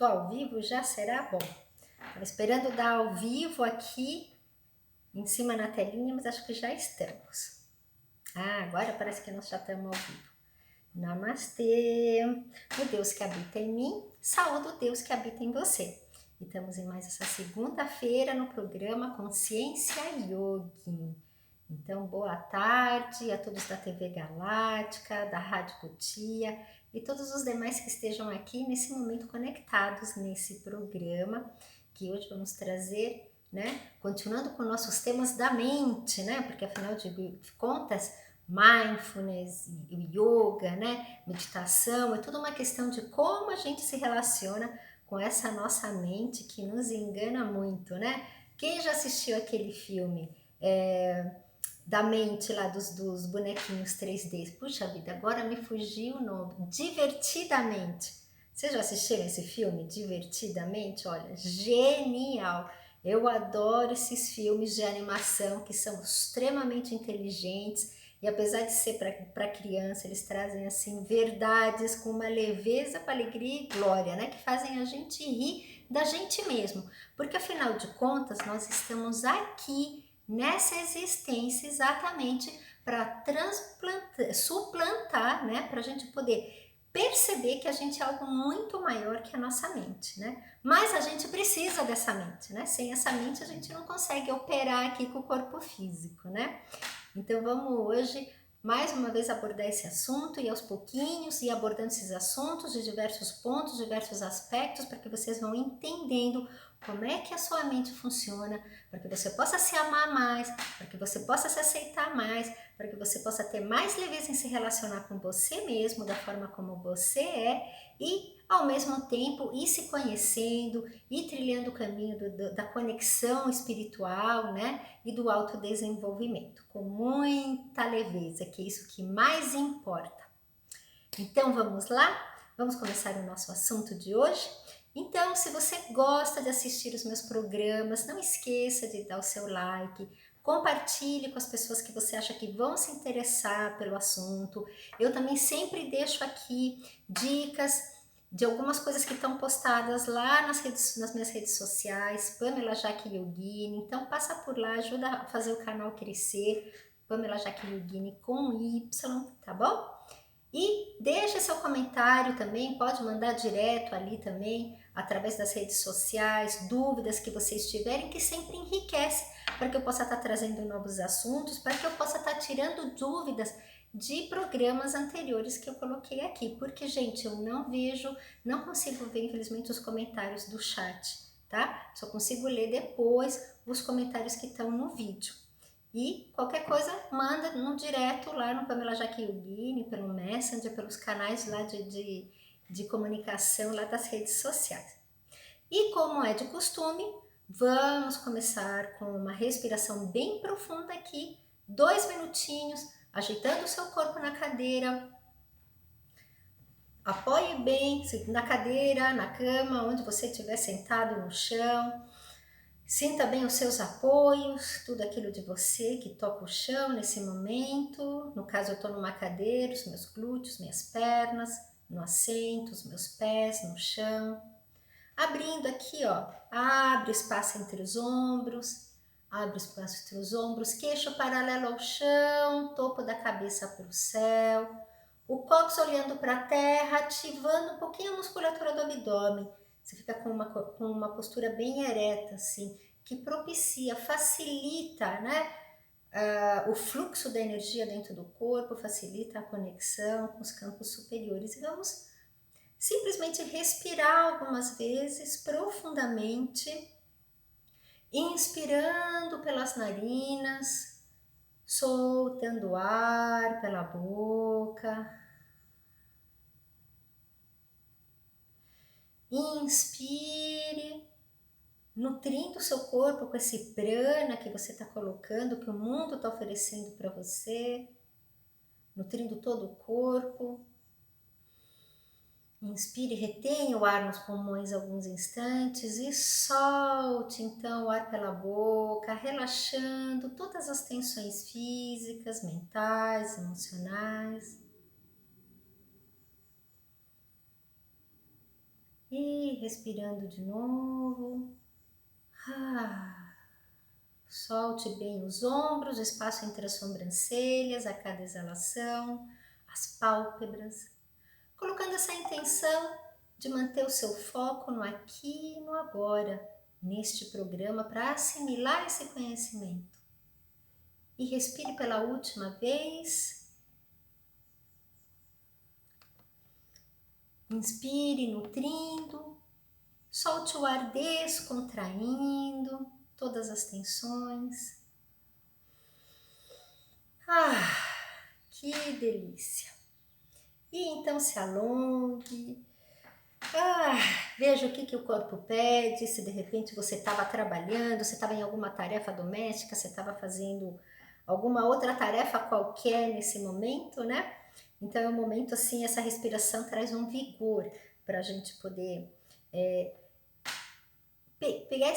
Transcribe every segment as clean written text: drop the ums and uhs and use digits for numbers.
Tô ao vivo, já será bom. Tava esperando dar ao vivo aqui em cima na telinha, mas acho que já estamos. Agora parece que nós já estamos ao vivo. Namastê! O Deus que habita em mim, saúde o Deus que habita em você. E estamos em mais essa segunda-feira no programa Consciência Yogi. Então, boa tarde a todos da TV Galáctica, da Rádio Cutia e todos os demais que estejam aqui nesse momento conectados nesse programa que hoje vamos trazer, né? Continuando com nossos temas da mente, né? Porque afinal de contas, mindfulness, yoga, né? Meditação, é tudo uma questão de como a gente se relaciona com essa nossa mente que nos engana muito, né? Quem já assistiu aquele filme? Da mente lá dos bonequinhos 3D. Puxa vida, agora me fugiu o nome. Divertidamente. Vocês já assistiram esse filme? Divertidamente? Olha, genial. Eu adoro esses filmes de animação que são extremamente inteligentes e apesar de ser para criança, eles trazem assim verdades com uma leveza, com alegria e glória, né? Que fazem a gente rir da gente mesmo. Porque afinal de contas, nós estamos aqui nessa existência exatamente para suplantar, né? Para a gente poder perceber que a gente é algo muito maior que a nossa mente, né? Mas a gente precisa dessa mente, né? Sem essa mente a gente não consegue operar aqui com o corpo físico, né? Então vamos hoje mais uma vez abordar esse assunto e aos pouquinhos ir abordando esses assuntos de diversos pontos, diversos aspectos, para que vocês vão entendendo como é que a sua mente funciona, para que você possa se amar mais, para que você possa se aceitar mais, para que você possa ter mais leveza em se relacionar com você mesmo, da forma como você é, e ao mesmo tempo ir se conhecendo, ir trilhando o caminho da conexão espiritual, né? E do autodesenvolvimento, com muita leveza, que é isso que mais importa. Então vamos lá? Vamos começar o nosso assunto de hoje? Então, se você gosta de assistir os meus programas, não esqueça de dar o seu like, compartilhe com as pessoas que você acha que vão se interessar pelo assunto. Eu também sempre deixo aqui dicas de algumas coisas que estão postadas lá nas minhas redes sociais, Pamela Jaque Yogini. Então passa por lá, ajuda a fazer o canal crescer, Pamela Jaque Yogini com Y, tá bom? E deixa seu comentário também, pode mandar direto ali também, através das redes sociais, dúvidas que vocês tiverem, que sempre enriquece, para que eu possa estar trazendo novos assuntos, para que eu possa estar tirando dúvidas de programas anteriores que eu coloquei aqui, porque, gente, eu não consigo ver, infelizmente, os comentários do chat, tá? Só consigo ler depois os comentários que estão no vídeo. E qualquer coisa, manda no direto lá no Pamela Jaque Yogini, pelo Messenger, pelos canais lá de comunicação lá das redes sociais. E como é de costume, vamos começar com uma respiração bem profunda aqui, 2 minutinhos, ajeitando o seu corpo na cadeira. Apoie bem na cadeira, na cama, onde você estiver sentado no chão. Sinta bem os seus apoios, tudo aquilo de você que toca o chão nesse momento. No caso, eu estou numa cadeira, os meus glúteos, minhas pernas, no assento, os meus pés no chão. Abrindo aqui, ó, abre espaço entre os ombros, abre espaço entre os ombros, queixo paralelo ao chão, topo da cabeça para o céu. O cóccix olhando para a terra, ativando um pouquinho a musculatura do abdômen. Você fica com uma postura bem ereta, assim, que propicia, facilita, né? O fluxo da energia dentro do corpo, facilita a conexão com os campos superiores. E vamos simplesmente respirar algumas vezes profundamente, inspirando pelas narinas, soltando ar pela boca. Inspire, nutrindo o seu corpo com esse prana que você está colocando, que o mundo está oferecendo para você, nutrindo todo o corpo. Inspire, retenha o ar nos pulmões alguns instantes e solte então o ar pela boca, relaxando todas as tensões físicas, mentais, emocionais. E respirando de novo. Solte bem os ombros, o espaço entre as sobrancelhas a cada exalação, as pálpebras, colocando essa intenção de manter o seu foco no aqui e no agora, neste programa, para assimilar esse conhecimento. E respire pela última vez. Inspire, nutrindo. Solte o ar descontraindo todas as tensões. Que delícia! E então se alongue. Veja o que o corpo pede. Se de repente você estava trabalhando, você estava em alguma tarefa doméstica, você estava fazendo alguma outra tarefa qualquer nesse momento, né? Então é um momento assim, essa respiração traz um vigor para a gente poder pegar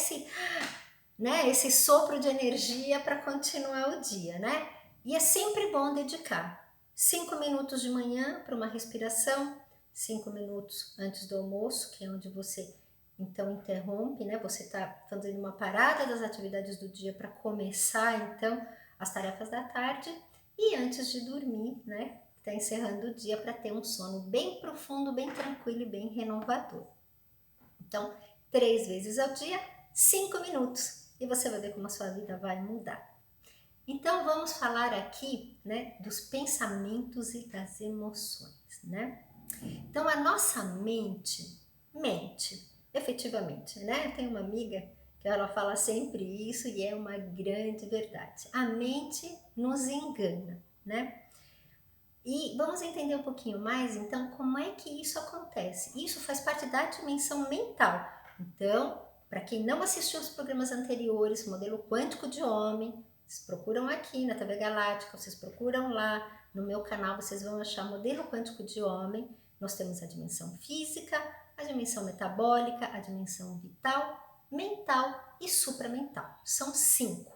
esse sopro de energia para continuar o dia, né? E é sempre bom dedicar 5 minutos de manhã para uma respiração, 5 minutos antes do almoço, que é onde você então interrompe, né? Você está fazendo uma parada das atividades do dia para começar então as tarefas da tarde, e antes de dormir, né? Está encerrando o dia para ter um sono bem profundo, bem tranquilo e bem renovador. Então, 3 vezes ao dia, 5 minutos, e você vai ver como a sua vida vai mudar. Então, vamos falar aqui, né, dos pensamentos e das emoções, né? Então, a nossa mente, efetivamente, né? Eu tenho uma amiga que ela fala sempre isso e é uma grande verdade. A mente nos engana, né? E vamos entender um pouquinho mais, então, como é que isso acontece. Isso faz parte da dimensão mental. Então, para quem não assistiu os programas anteriores, Modelo Quântico de Homem, vocês procuram aqui na TV Galáctica, vocês procuram lá no meu canal, vocês vão achar Modelo Quântico de Homem. Nós temos a dimensão física, a dimensão metabólica, a dimensão vital, mental e supramental. São 5.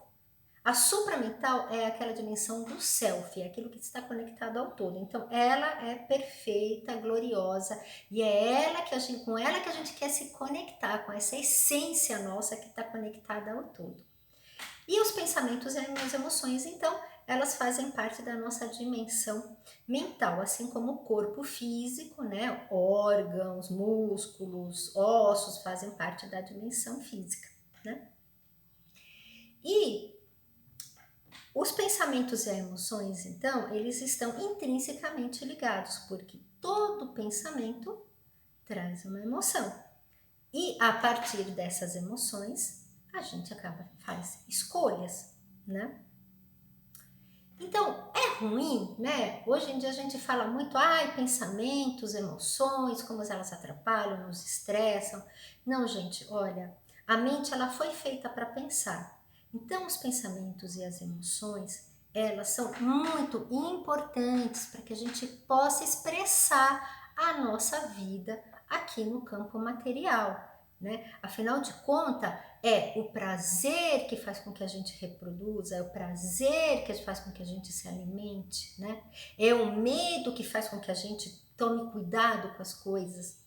A supramental é aquela dimensão do self, é aquilo que está conectado ao todo. Então, ela é perfeita, gloriosa, e é ela que com ela que a gente quer se conectar, com essa essência nossa que está conectada ao todo. E os pensamentos e as emoções, então, elas fazem parte da nossa dimensão mental, assim como o corpo físico, né? Órgãos, músculos, ossos fazem parte da dimensão física, né? E os pensamentos e as emoções, então, eles estão intrinsecamente ligados, porque todo pensamento traz uma emoção. E a partir dessas emoções, a gente faz escolhas, né? Então, é ruim, né? Hoje em dia a gente fala muito, pensamentos, emoções, como elas atrapalham, nos estressam. Não, gente, olha, a mente ela foi feita para pensar. Então, os pensamentos e as emoções, elas são muito importantes para que a gente possa expressar a nossa vida aqui no campo material, né? Afinal de contas, é o prazer que faz com que a gente reproduza, é o prazer que faz com que a gente se alimente, né? É o medo que faz com que a gente tome cuidado com as coisas.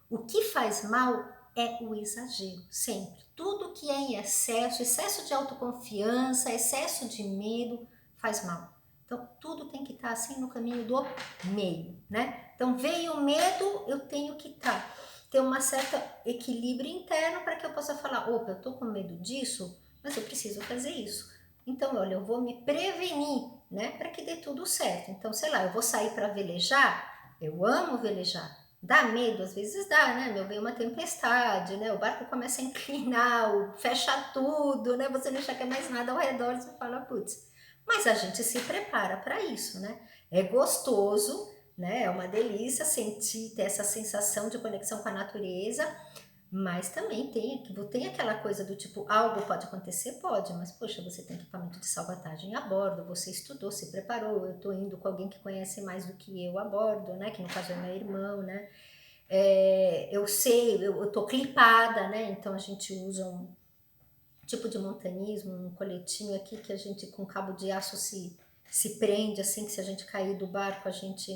O que faz mal é o exagero, sempre. Tudo que é em excesso de autoconfiança, excesso de medo, faz mal. Então, tudo tem que estar assim no caminho do meio, né? Então, veio o medo, eu tenho que ter um certo equilíbrio interno para que eu possa falar, opa, eu tô com medo disso, mas eu preciso fazer isso. Então, olha, eu vou me prevenir, né, para que dê tudo certo. Então, sei lá, eu vou sair para velejar, eu amo velejar. Dá medo? Às vezes dá, né? Vem uma tempestade, né? O barco começa a inclinar, fecha tudo, né? Você não enxerga mais nada ao redor, você fala, putz. Mas a gente se prepara para isso, né? É gostoso, né? É uma delícia sentir, ter essa sensação de conexão com a natureza, mas também tem aquela coisa do tipo, algo pode acontecer? Pode, mas poxa, você tem equipamento de salvatagem a bordo, você estudou, se preparou, eu tô indo com alguém que conhece mais do que eu a bordo, né? Que no caso é meu irmão, né? Eu sei, eu tô clipada, né? Então a gente usa um tipo de montanismo, um coletinho aqui que a gente com cabo de aço se prende, assim, que se a gente cair do barco, a gente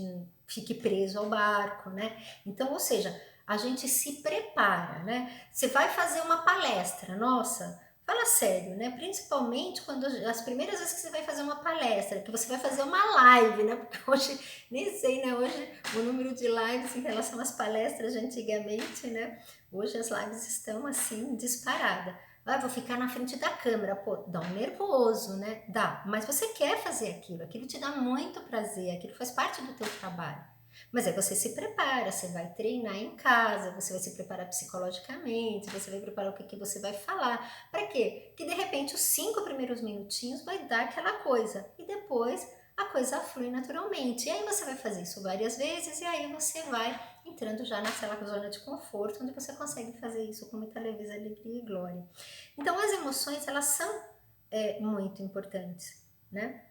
fique preso ao barco, né? Então, ou seja, a gente se prepara, né? Você vai fazer uma palestra, nossa, fala sério, né? Principalmente quando as primeiras vezes que você vai fazer uma palestra, que você vai fazer uma live, né? Porque hoje, nem sei, né? Hoje o número de lives em relação às palestras de antigamente, né? Hoje as lives estão assim, disparada. Ah, vou ficar na frente da câmera, pô, dá um nervoso, né? Dá, mas você quer fazer aquilo te dá muito prazer, aquilo faz parte do teu trabalho. Mas aí você se prepara, você vai treinar em casa, você vai se preparar psicologicamente, você vai preparar o que você vai falar. Para quê? Que de repente os 5 primeiros minutinhos vai dar aquela coisa e depois a coisa flui naturalmente. E aí você vai fazer isso várias vezes e aí você vai entrando já naquela zona de conforto onde você consegue fazer isso com muita leveza, alegria e glória. Então as emoções, elas são muito importantes, né?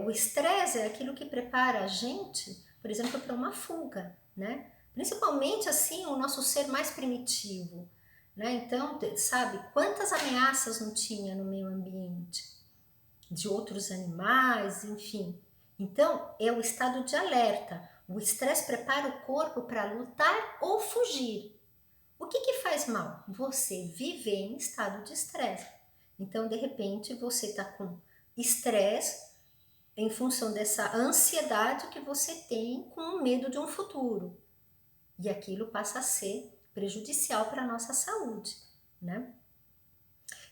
O estresse é aquilo que prepara a gente, por exemplo, para uma fuga, né? Principalmente assim o nosso ser mais primitivo, né? Então, sabe quantas ameaças não tinha no meio ambiente de outros animais, enfim. Então, é o estado de alerta. O estresse prepara o corpo para lutar ou fugir. O que faz mal? Você viver em estado de estresse. Então, de repente, você está com estresse em função dessa ansiedade que você tem com o medo de um futuro. E aquilo passa a ser prejudicial para a nossa saúde, né?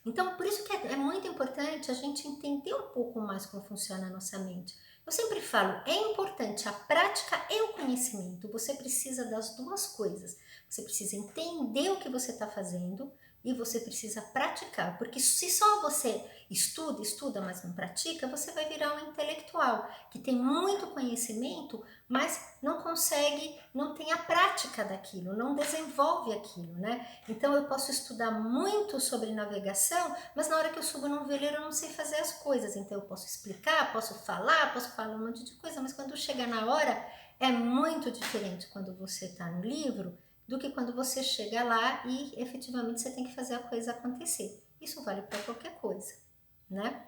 Então, por isso que é muito importante a gente entender um pouco mais como funciona a nossa mente. Eu sempre falo, é importante a prática e o conhecimento. Você precisa das duas coisas. Você precisa entender o que você está fazendo e você precisa praticar. Porque se só você estuda, mas não pratica, você vai virar um intelectual que tem muito conhecimento, mas não consegue, não tem a prática daquilo, não desenvolve aquilo, né? Então eu posso estudar muito sobre navegação, mas na hora que eu subo num veleiro eu não sei fazer as coisas. Então eu posso explicar, posso falar um monte de coisa, mas quando chega na hora é muito diferente quando você está no livro do que quando você chega lá e efetivamente você tem que fazer a coisa acontecer. Isso vale para qualquer coisa, né?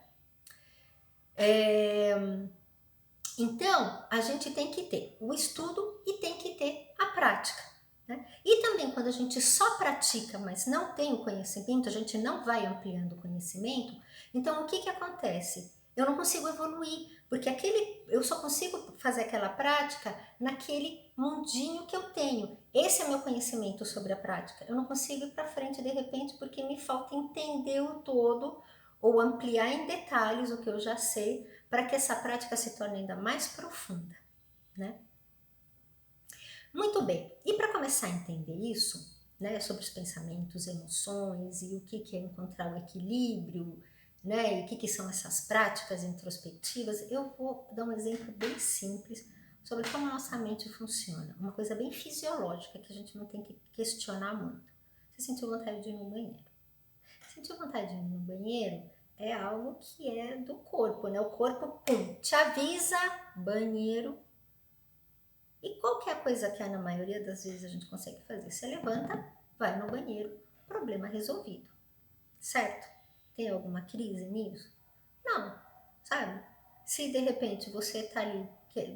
Então, a gente tem que ter o estudo e tem que ter a prática, né? E também quando a gente só pratica, mas não tem o conhecimento, a gente não vai ampliando o conhecimento, então o que acontece? Eu não consigo evoluir, porque eu só consigo fazer aquela prática naquele mundinho que eu tenho. Esse é o meu conhecimento sobre a prática. Eu não consigo ir para frente de repente porque me falta entender o todo ou ampliar em detalhes o que eu já sei para que essa prática se torne ainda mais profunda, né? Muito bem, e para começar a entender isso, né, sobre os pensamentos, emoções e o que é encontrar o equilíbrio, né, e o que são essas práticas introspectivas, eu vou dar um exemplo bem simples sobre como a nossa mente funciona, uma coisa bem fisiológica que a gente não tem que questionar muito. Você sentiu vontade de ir no banheiro? Sentiu vontade de ir no banheiro? É algo que é do corpo, né? O corpo, pum, te avisa, banheiro. E qual que é a coisa que na maioria das vezes a gente consegue fazer? Você levanta, vai no banheiro, problema resolvido, certo? Tem alguma crise nisso? Não, sabe? Se de repente você tá ali,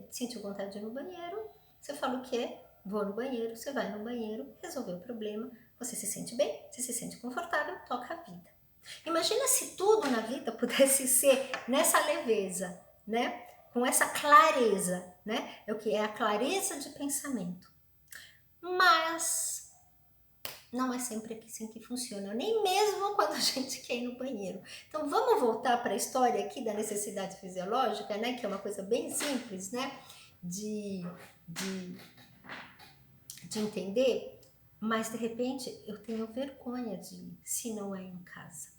sentiu vontade de ir no banheiro, você fala o quê? Vou no banheiro, você vai no banheiro, resolveu o problema, você se sente bem, você se sente confortável, toca a vida. Imagina se tudo na vida pudesse ser nessa leveza, né? Com essa clareza, né? É o que é a clareza de pensamento. Mas não é sempre assim que funciona, nem mesmo quando a gente quer ir no banheiro. Então vamos voltar para a história aqui da necessidade fisiológica, né? Que é uma coisa bem simples, né? De, de entender, mas de repente eu tenho vergonha de ir se não é em casa.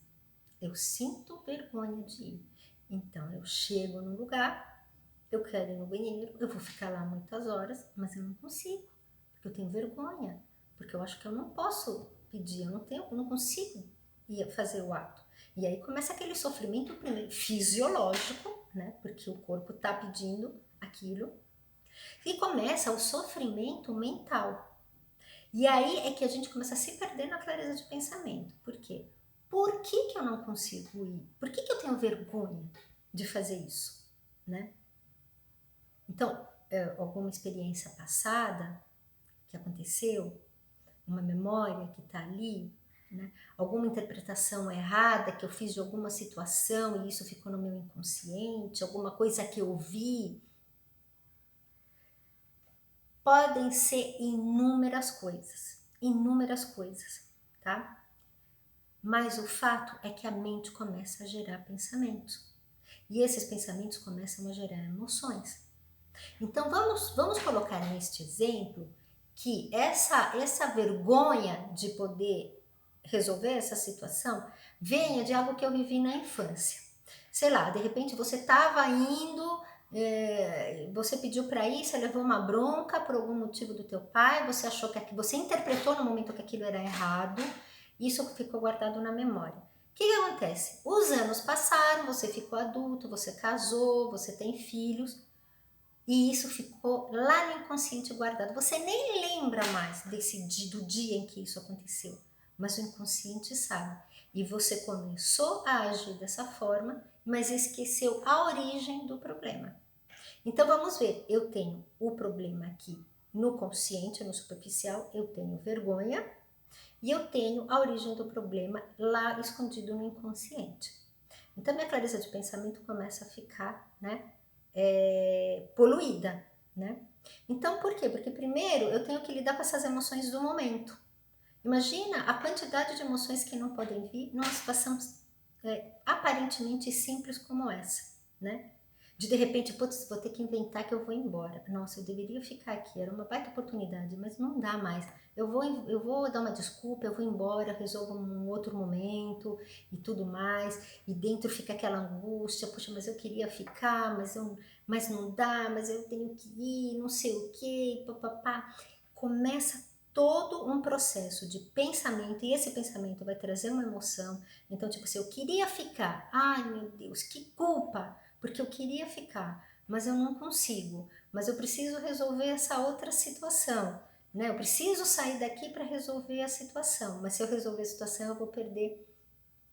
Eu sinto vergonha de ir. Então eu chego no lugar, eu quero ir no banheiro, eu vou ficar lá muitas horas, mas eu não consigo, porque eu tenho vergonha, porque eu acho que eu não posso pedir, eu não consigo ir fazer o ato. E aí começa aquele sofrimento primeiro fisiológico, né? Porque o corpo está pedindo aquilo. E começa o sofrimento mental. E aí é que a gente começa a se perder na clareza de pensamento. Por quê? Por que eu não consigo ir? Por que eu tenho vergonha de fazer isso, né? Então, alguma experiência passada, que aconteceu, uma memória que está ali, né? Alguma interpretação errada que eu fiz de alguma situação e isso ficou no meu inconsciente, alguma coisa que eu vi. Podem ser inúmeras coisas, tá? Mas o fato é que a mente começa a gerar pensamentos. E esses pensamentos começam a gerar emoções. Então vamos colocar neste exemplo que essa vergonha de poder resolver essa situação venha de algo que eu vivi na infância. Sei lá, de repente você estava indo, você pediu para ir, você levou uma bronca por algum motivo do teu pai, você achou que você interpretou no momento que aquilo era errado, isso ficou guardado na memória. O que acontece? Os anos passaram, você ficou adulto, você casou, você tem filhos, e isso ficou lá no inconsciente guardado. Você nem lembra mais do dia em que isso aconteceu, mas o inconsciente sabe. E você começou a agir dessa forma, mas esqueceu a origem do problema. Então vamos ver, eu tenho o problema aqui no consciente, no superficial, eu tenho vergonha e eu tenho a origem do problema lá escondido no inconsciente. Então minha clareza de pensamento começa a ficar, né, poluída, né? Então por quê? Porque primeiro eu tenho que lidar com essas emoções do momento. Imagina a quantidade de emoções que não podem vir numa situação aparentemente simples como essa, né? De repente, putz, vou ter que inventar que eu vou embora. Nossa, eu deveria ficar aqui, era uma baita oportunidade, mas não dá mais. Eu vou dar uma desculpa, eu vou embora, resolvo um outro momento e tudo mais. E dentro fica aquela angústia, poxa, mas eu queria ficar, mas não dá, mas eu tenho que ir, não sei o quê, papapá. Começa todo um processo de pensamento, e esse pensamento vai trazer uma emoção. Então, tipo assim, eu queria ficar, ai meu Deus, que culpa! Porque eu queria ficar, mas eu não consigo, mas eu preciso resolver essa outra situação, né? Eu preciso sair daqui para resolver a situação, mas se eu resolver a situação eu vou perder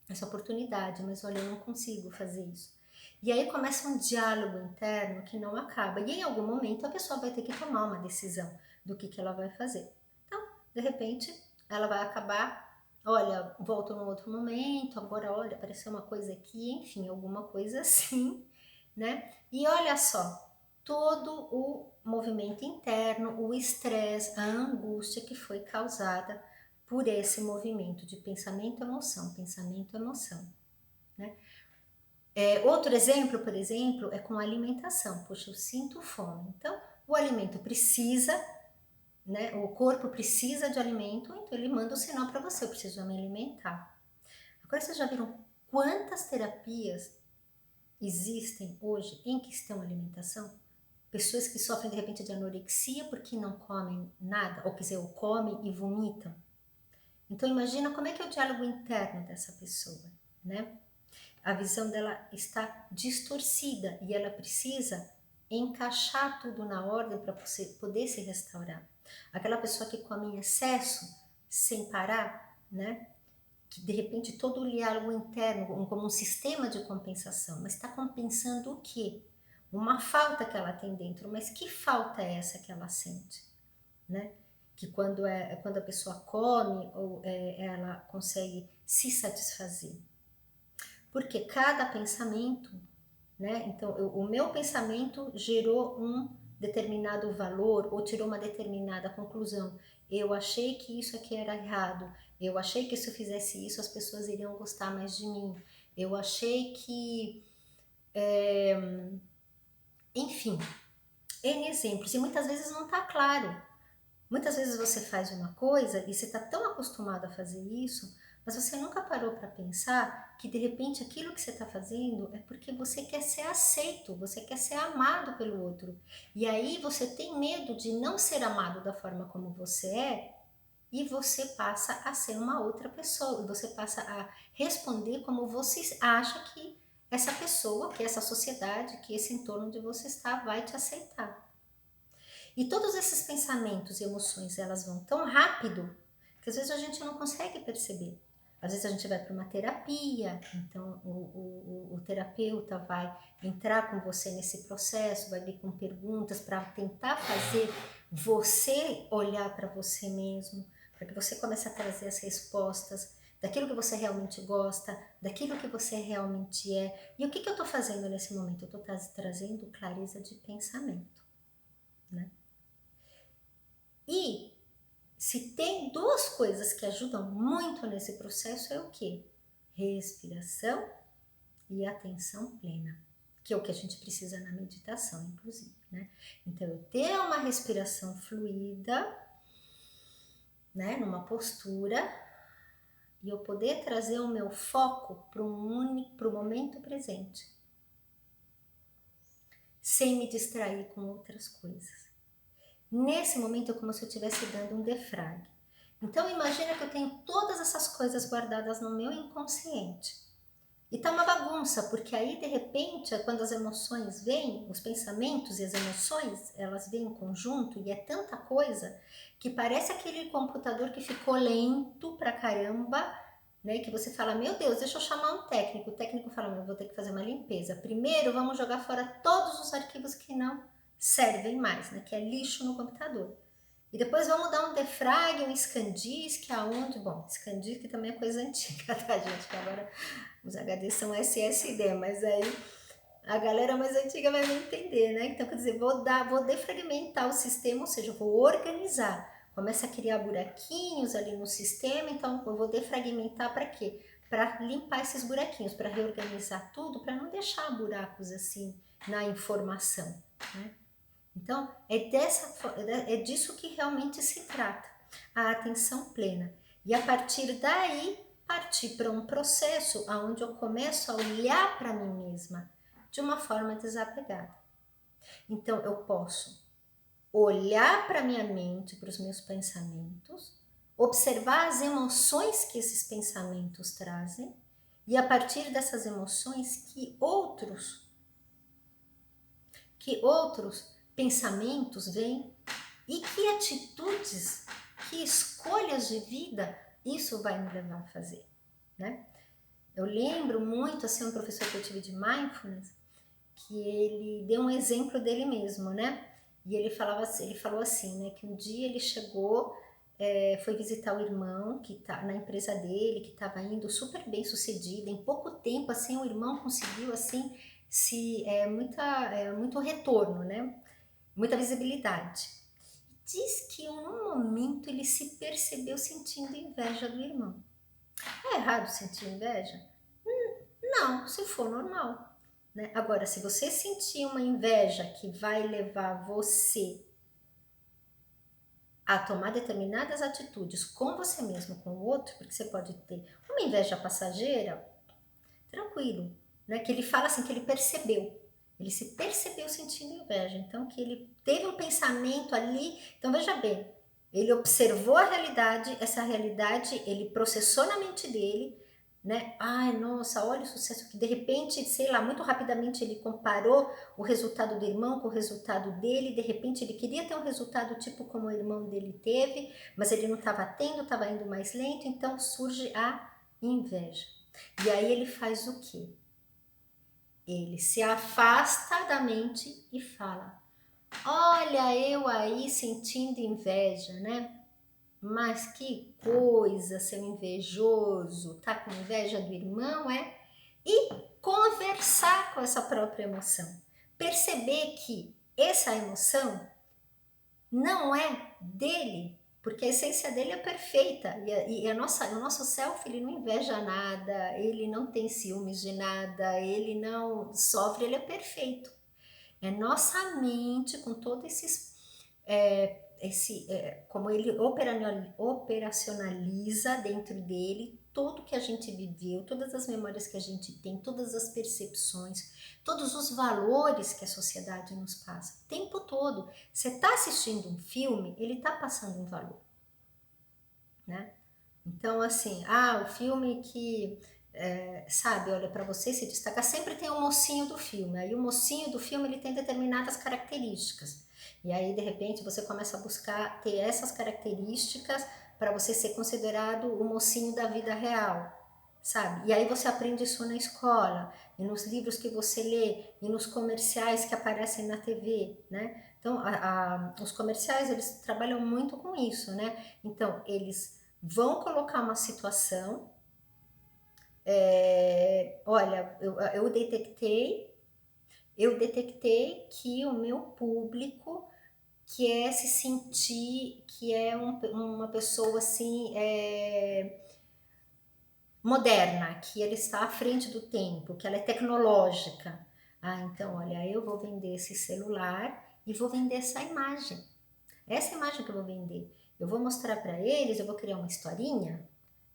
essa oportunidade, mas olha, eu não consigo fazer isso. E aí começa um diálogo interno que não acaba, e em algum momento a pessoa vai ter que tomar uma decisão do que ela vai fazer. Então, de repente, ela vai acabar, olha, volto num outro momento, agora olha, apareceu uma coisa aqui, enfim, alguma coisa assim, né? E olha só, todo o movimento interno, o estresse, a angústia que foi causada por esse movimento de pensamento, emoção, né? Outro exemplo, por exemplo, é com a alimentação. Poxa, eu sinto fome. Então, o alimento precisa, né? O corpo precisa de alimento, então ele manda o sinal para você, eu preciso me alimentar. Agora, vocês já viram quantas terapias existem hoje em questão alimentação? Pessoas que sofrem de repente de anorexia porque não comem nada, ou quer dizer, ou comem e vomitam. Então imagina como é que é o diálogo interno dessa pessoa, né? A visão dela está distorcida e ela precisa encaixar tudo na ordem para poder se restaurar. Aquela pessoa que come em excesso, sem parar, né? Que de repente todo o diálogo interno, como um sistema de compensação, mas está compensando o quê? Uma falta que ela tem dentro, mas que falta é essa que ela sente, né? Que quando a pessoa come, ela consegue se satisfazer. Porque cada pensamento, né? Então, o meu pensamento gerou um determinado valor ou tirou uma determinada conclusão. Eu achei que isso aqui era errado. Eu achei que se eu fizesse isso, as pessoas iriam gostar mais de mim. Eu achei que... enfim, N exemplos. E muitas vezes não está claro. Muitas vezes você faz uma coisa e você está tão acostumado a fazer isso, mas você nunca parou para pensar que de repente aquilo que você está fazendo é porque você quer ser aceito, você quer ser amado pelo outro. E aí você tem medo de não ser amado da forma como você é e você passa a ser uma outra pessoa. E você passa a responder como você acha que essa pessoa, que essa sociedade, que esse entorno de você está vai te aceitar. E todos esses pensamentos e emoções, elas vão tão rápido que às vezes a gente não consegue perceber. Às vezes a gente vai para uma terapia, então o terapeuta vai entrar com você nesse processo, vai vir com perguntas para tentar fazer você olhar para você mesmo, para que você comece a trazer as respostas daquilo que você realmente gosta, daquilo que você realmente é. E o que eu estou fazendo nesse momento? Eu estou trazendo clareza de pensamento, né? E se tem duas coisas que ajudam muito nesse processo é o quê? Respiração e atenção plena, que é o que a gente precisa na meditação, inclusive, né? Então, eu ter uma respiração fluida, né, numa postura, e eu poder trazer o meu foco para o momento presente, sem me distrair com outras coisas. Nesse momento é como se eu estivesse dando um defrag. Então imagina que eu tenho todas essas coisas guardadas no meu inconsciente. E tá uma bagunça, porque aí de repente, quando as emoções vêm, os pensamentos e as emoções, elas vêm em conjunto e é tanta coisa que parece aquele computador que ficou lento pra caramba, né? Que você fala, meu Deus, deixa eu chamar um técnico. O técnico fala, eu vou ter que fazer uma limpeza. Primeiro vamos jogar fora todos os arquivos que não servem mais, né? Que é lixo no computador. E depois vamos dar um defrag, um ScanDisk, aonde? Bom, ScanDisk também é coisa antiga, tá, gente? Que agora os HDs são SSD, mas aí a galera mais antiga vai me entender, né? Então, quer dizer, vou defragmentar o sistema, ou seja, eu vou organizar. Começa a criar buraquinhos ali no sistema, então eu vou defragmentar para quê? Para limpar esses buraquinhos, para reorganizar tudo, para não deixar buracos assim na informação, né? Então, é disso que realmente se trata, a atenção plena. E a partir daí, partir para um processo onde eu começo a olhar para mim mesma de uma forma desapegada. Então, eu posso olhar para minha mente, para os meus pensamentos, observar as emoções que esses pensamentos trazem e a partir dessas emoções que outros pensamentos vêm e que atitudes, que escolhas de vida isso vai me levar a fazer, né? Eu lembro muito, assim, um professor que eu tive de Mindfulness, que ele deu um exemplo dele mesmo, né? E ele falou assim, né, que um dia ele chegou, foi visitar o irmão que tá na empresa dele, que estava indo super bem sucedida, em pouco tempo, assim, o irmão conseguiu, assim, muito retorno, né? Muita visibilidade. Diz que num momento ele se percebeu sentindo inveja do irmão. É errado sentir inveja? Não, se for normal, né? Agora, se você sentir uma inveja que vai levar você a tomar determinadas atitudes com você mesmo, com o outro, porque você pode ter uma inveja passageira, tranquilo, né? Que ele fala assim, que ele se percebeu sentindo inveja, então que ele teve um pensamento ali, então veja bem, ele observou a realidade, essa realidade ele processou na mente dele, né? Ai, nossa, olha o sucesso que de repente, sei lá, muito rapidamente ele comparou o resultado do irmão com o resultado dele, de repente ele queria ter um resultado tipo como o irmão dele teve, mas ele não estava tendo, estava indo mais lento, então surge a inveja. E aí ele faz o quê? Ele se afasta da mente e fala, olha eu aí sentindo inveja, né? Mas que coisa, seu invejoso, tá com inveja do irmão, é? E conversar com essa própria emoção. Perceber que essa emoção não é dele, porque a essência dele é perfeita o nosso self, ele não inveja nada, ele não tem ciúmes de nada, ele não sofre, ele é perfeito. É nossa mente com todos esses como ele operacionaliza dentro dele tudo que a gente viveu, todas as memórias que a gente tem, todas as percepções, todos os valores que a sociedade nos passa, o tempo todo. Você está assistindo um filme, ele está passando um valor, né? Então, assim, o filme que, sabe, olha para você e se destaca, sempre tem o mocinho do filme. Aí o mocinho do filme, ele tem determinadas características. E aí, de repente, você começa a buscar ter essas características para você ser considerado o mocinho da vida real, sabe? E aí você aprende isso na escola, e nos livros que você lê, e nos comerciais que aparecem na TV, né? Então, os comerciais, eles trabalham muito com isso, né? Então, eles vão colocar uma situação, olha, eu detectei que o meu público quer se sentir, que é uma pessoa assim, moderna, que ela está à frente do tempo, que ela é tecnológica. Ah, então, olha, eu vou vender esse celular e vou vender essa imagem. Essa imagem que eu vou vender. Eu vou mostrar para eles, eu vou criar uma historinha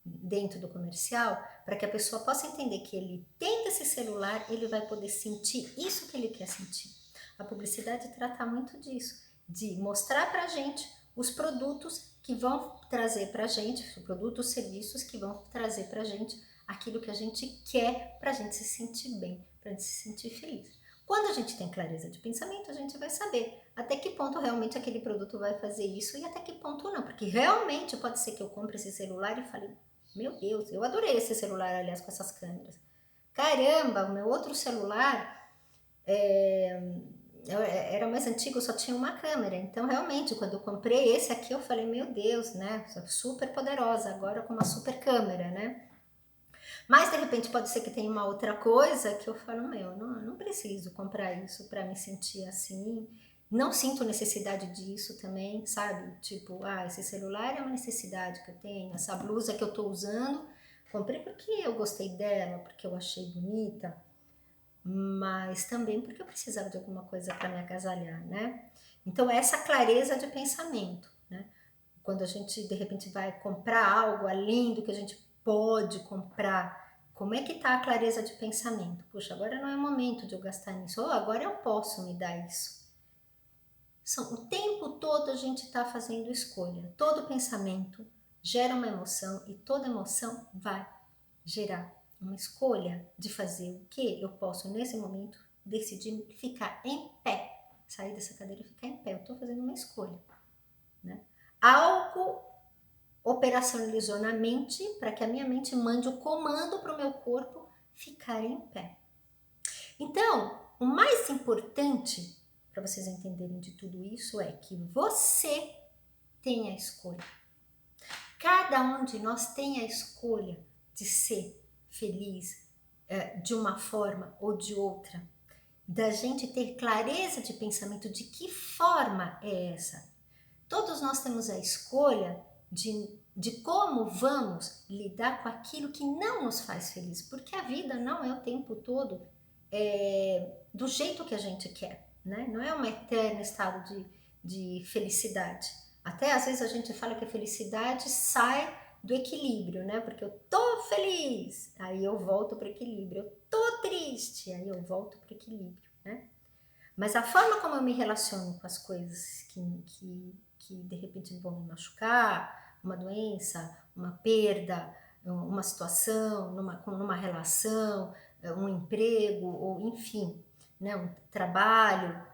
dentro do comercial para que a pessoa possa entender que ele tendo esse celular, ele vai poder sentir isso que ele quer sentir. A publicidade trata muito disso, de mostrar para a gente os produtos que vão trazer para a gente, os produtos, serviços que vão trazer para a gente aquilo que a gente quer para a gente se sentir bem, para a gente se sentir feliz. Quando a gente tem clareza de pensamento, a gente vai saber até que ponto realmente aquele produto vai fazer isso e até que ponto não, porque realmente pode ser que eu compre esse celular e fale, meu Deus, eu adorei esse celular, aliás, com essas câmeras. Caramba, o meu outro celular era mais antigo, só tinha uma câmera. Então, realmente, quando eu comprei esse aqui, eu falei, meu Deus, né? Super poderosa, agora com uma super câmera, né? Mas, de repente, pode ser que tenha uma outra coisa que eu falo, meu, não preciso comprar isso para me sentir assim. Não sinto necessidade disso também, sabe? Tipo, esse celular é uma necessidade que eu tenho, essa blusa que eu tô usando, comprei porque eu gostei dela, porque eu achei bonita, mas também porque eu precisava de alguma coisa para me agasalhar, né? Então, essa clareza de pensamento, né? Quando a gente, de repente, vai comprar algo além do que a gente pode comprar, como é que está a clareza de pensamento? Puxa, agora não é momento de eu gastar nisso, ou agora eu posso me dar isso. O tempo todo a gente está fazendo escolha. Todo pensamento gera uma emoção e toda emoção vai gerar uma escolha de fazer o que eu posso nesse momento decidir ficar em pé, sair dessa cadeira e ficar em pé. Eu estou fazendo uma escolha, né? Algo operacionalizou na mente para que a minha mente mande o comando para o meu corpo ficar em pé. Então, o mais importante para vocês entenderem de tudo isso é que você tem a escolha. Cada um de nós tem a escolha de ser feliz de uma forma ou de outra. Da gente ter clareza de pensamento de que forma é essa. Todos nós temos a escolha de como vamos lidar com aquilo que não nos faz feliz, porque a vida não é o tempo todo do jeito que a gente quer, né? Não é um eterno estado de felicidade. Até às vezes a gente fala que a felicidade sai do equilíbrio, né? Porque eu tô feliz, aí eu volto para o equilíbrio. Eu tô triste, aí eu volto para o equilíbrio, né? Mas a forma como eu me relaciono com as coisas que de repente vão me machucar, uma doença, uma perda, uma situação, numa relação, um emprego, ou enfim, né, um trabalho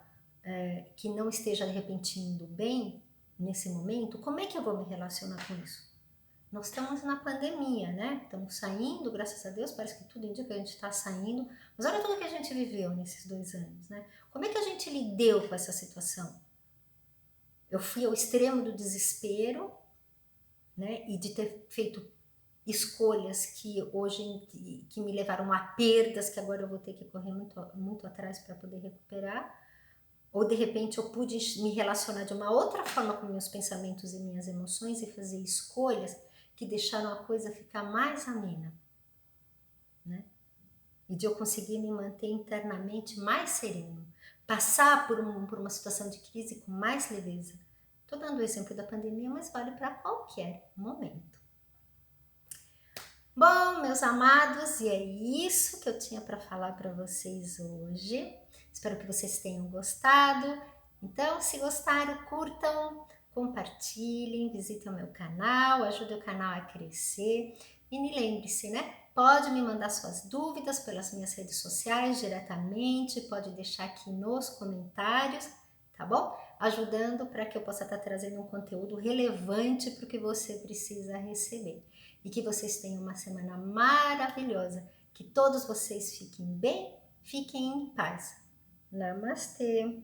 que não esteja de repente indo bem nesse momento, como é que eu vou me relacionar com isso? Nós estamos na pandemia, né? Estamos saindo, graças a Deus, parece que tudo indica que a gente está saindo. Mas olha tudo que a gente viveu nesses 2 anos, né? Como é que a gente lidou com essa situação? Eu fui ao extremo do desespero, né? E de ter feito escolhas que hoje que me levaram a perdas que agora eu vou ter que correr muito atrás para poder recuperar. Ou de repente eu pude me relacionar de uma outra forma com meus pensamentos e minhas emoções e fazer escolhas que deixaram a coisa ficar mais amena, né? E de eu conseguir me manter internamente mais sereno, passar por uma situação de crise com mais leveza. Estou dando o exemplo da pandemia, mas vale para qualquer momento. Bom, meus amados, e é isso que eu tinha para falar para vocês hoje. Espero que vocês tenham gostado. Então, se gostaram, curtam, compartilhem, visitem o meu canal, ajudem o canal a crescer. E lembre-se, né? Pode me mandar suas dúvidas pelas minhas redes sociais diretamente, pode deixar aqui nos comentários, tá bom? ajudando para que eu possa estar trazendo um conteúdo relevante para o que você precisa receber. E que vocês tenham uma semana maravilhosa. Que todos vocês fiquem bem, fiquem em paz. Namastê!